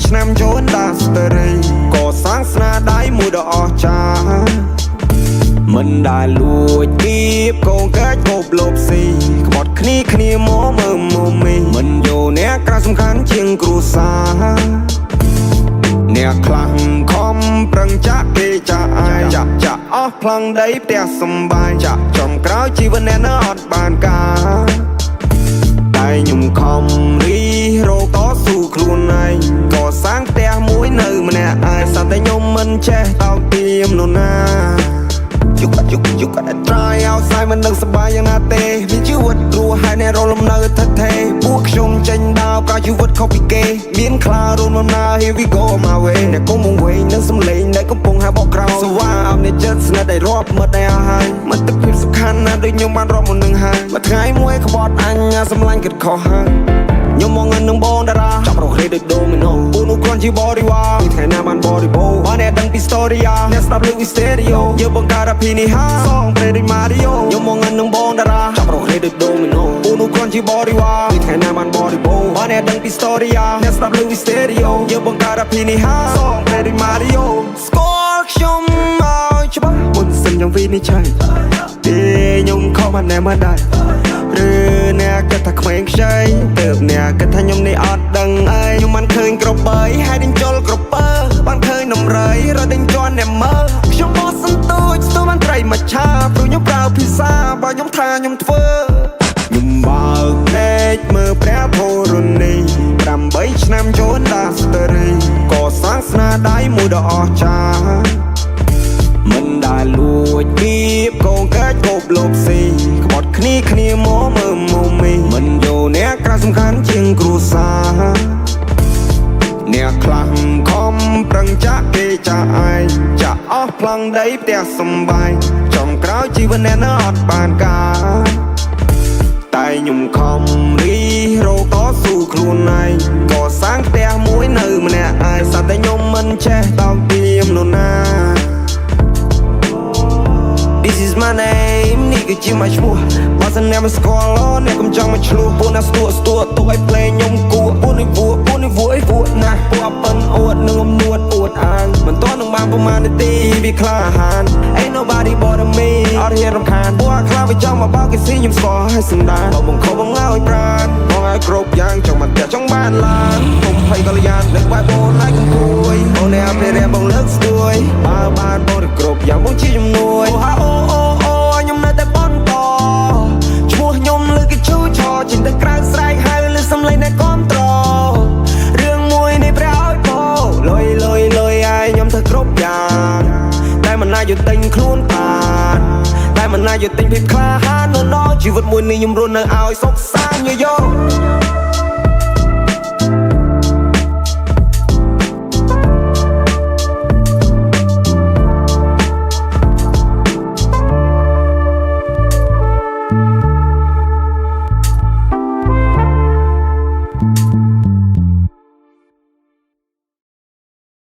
ឆ្នាំចូលដាស្តរីក៏សាងស្នាដៃមួយដ៏អស្ចារ្យមិនដែលលួចគៀបកងកាច់គប់លបស៊ីក្បត់គ្នាមកមើលមុំមិនយកអ្នកក្រៅសំខាន់ជាងគ្រួសារអ្នកខ្លាំងខំប្រឹងចាក់គេចាក់អាយចាក់អស់ផ្លង់ដីផ្ទះសំបាយចាក់ចំក្រោយជីវិតអ្នកនៅអត់បានការតែខ្ញុំខំរីរោតស៊ូខ្លួនឯងក៏សាងផ្ទះមួយនៅម្នាក់ឯងសតែខ្ញុំមិនចេះតោកទាមនរណាYou got to try outside មិននឹងសប្បាយយ៉ាងណាទេមានជីវិតរស់ហើយអ្នករលំនៅថិតថេរពួកខ្ញុំចេញដើរប្រជីវិតខុសពីគេមានខ្លារួមដំណើរ Here we go my way អ្នកកុំមកវិញនឹងសំឡេងដែលកំពុងហាបកក្រោយស្វាអោបអ្នកចិត្តស្និទ្ធឲ្យរាប់មិត្តដែលអស់ហើយមិត្តភាពសំខាន់ណាស់ដូចខ្ញុំបានរាប់មុននឹងហើយមួយថ្ងៃមួយក្បត់អញសម្លាញ់គិតខុសហើយខ្ញុំមកងឹងនឹងបងតារាចាប់រកលេដូចដូមីណូពូនោះគ្រាន់ជាបរិវារពីថ្ងៃណាបានបរិបូរបានអ្នកដឹងពី story អ្នកស្ដាប់លើ stereo យើងបង្កើតអភិនិហាសងព្រេដូច Mario ខ្ញុំមកងឹងនឹងបងតារាចាប់រកលេដូចដូមីណូពូនោះគ្រាន់ជាបរិវារពីថ្ងៃណាបានបរិបូរបានអ្នកដឹងពី story អ្នកស្ដាប់លើ stereo យើងបង្កើតអភិនិហាសងព្រេដូច Mario ស្គាល់ខ្ញុំមកច្បាស់មុនសិនយ៉ាងវិនិច្ឆ័យទេខ្ញុំខំបានណែមកដែរឬអ្នកគិតថាក្មេងខ្ចីទើបអ្នកគិតថាខ្ញុំនេះអត់ដឹងអីខ្ញុំមិនឃើញក្របីហើយដេញជល់ក្រពើបានឃើញនំរៃរត់ដេញជន់អ្នកមើលខ្ញុំបោះសន្ទូចស្ទូបានត្រីមកឆាព្រោះខ្ញុំប្រើភាសាបើខ្ញុំថាខ្ញុំធ្វើខ្ញុំបើកភ្នែកមើលព្រះធរណី8ឆ្នាំចូលដាស្តរីក៏សាងស្នាដៃមួយដ៏អស្ចារ្យមិនដែលលួចគៀបកងកាច់គប់លបស៊ីក្បត់គ្នាមកមើលមុំមិនយកអ្នកក្រៅសំខាន់ជាងគ្រួសារអ្នកខ្លាំងខំប្រឹងចាក់គេចាក់ឯងចាក់អស់ផ្លង់ដីផ្ទះសំបាយចំក្រោយជីវិតអ្នកនៅអត់បានការតែខ្ញុំខំរីរោតស៊ូខ្លួនឯងក៏សាងផ្ទះមួយនៅម្នាក់ឯងសតែខ្ញុំមិនចេះតោកទាមនរណា This is my name នេះគឺជាមកឈ្មោះបើសិនអ្នកមិនស្គាល់អ្នកកុំចង់មកឆ្លោះពួកណាស្ទួទុកឲ្យភ្លេងខ្ញុំគួរពួកនេះវួណាស់ពួកប៉ិនអួតនឹងអំនួតអួតអាងមិនទាន់នឹងបានប្រមាណនាទីវាក្លាហាន Ain't nobody but me អត់ហ៊ានរំខានពួកខ្លាវាចង់មកបោកគេស៊ីខ្ញុំស្គាល់ឲ្យសណ្ដានបងខំបងឲ្យប្រានបងឲ្យគ្រប់យ៉ាងចង់មកផ្ទះចង់បានឡានគុំភ័យកល្យាននឹងបែបបងឲ្យកំពួយបងអ្នកពេលរៀនបងលើកស្ទួយបើបានបងទៅគ្រប់យ៉ាងបងជាជំនួយខ្ញុំនៅតែបន្តឈ្មោះខ្ញុំលើកជូឆោចេញទៅក្រៅស្រែកហៅលើសំឡេងអ្នកគាំទ្ររឿងមួយនេះព្រះឲ្យពោលុយឲ្យខ្ញុំធ្វើគ្រប់យ៉ាងតែមិនណាយកទិញខ្លួនបានតែមិនណាយកទិញភាពក្លាហាននៅជីវិតមួយនេះខ្ញុំរស់នៅឲ្យសុខសាន្តយោ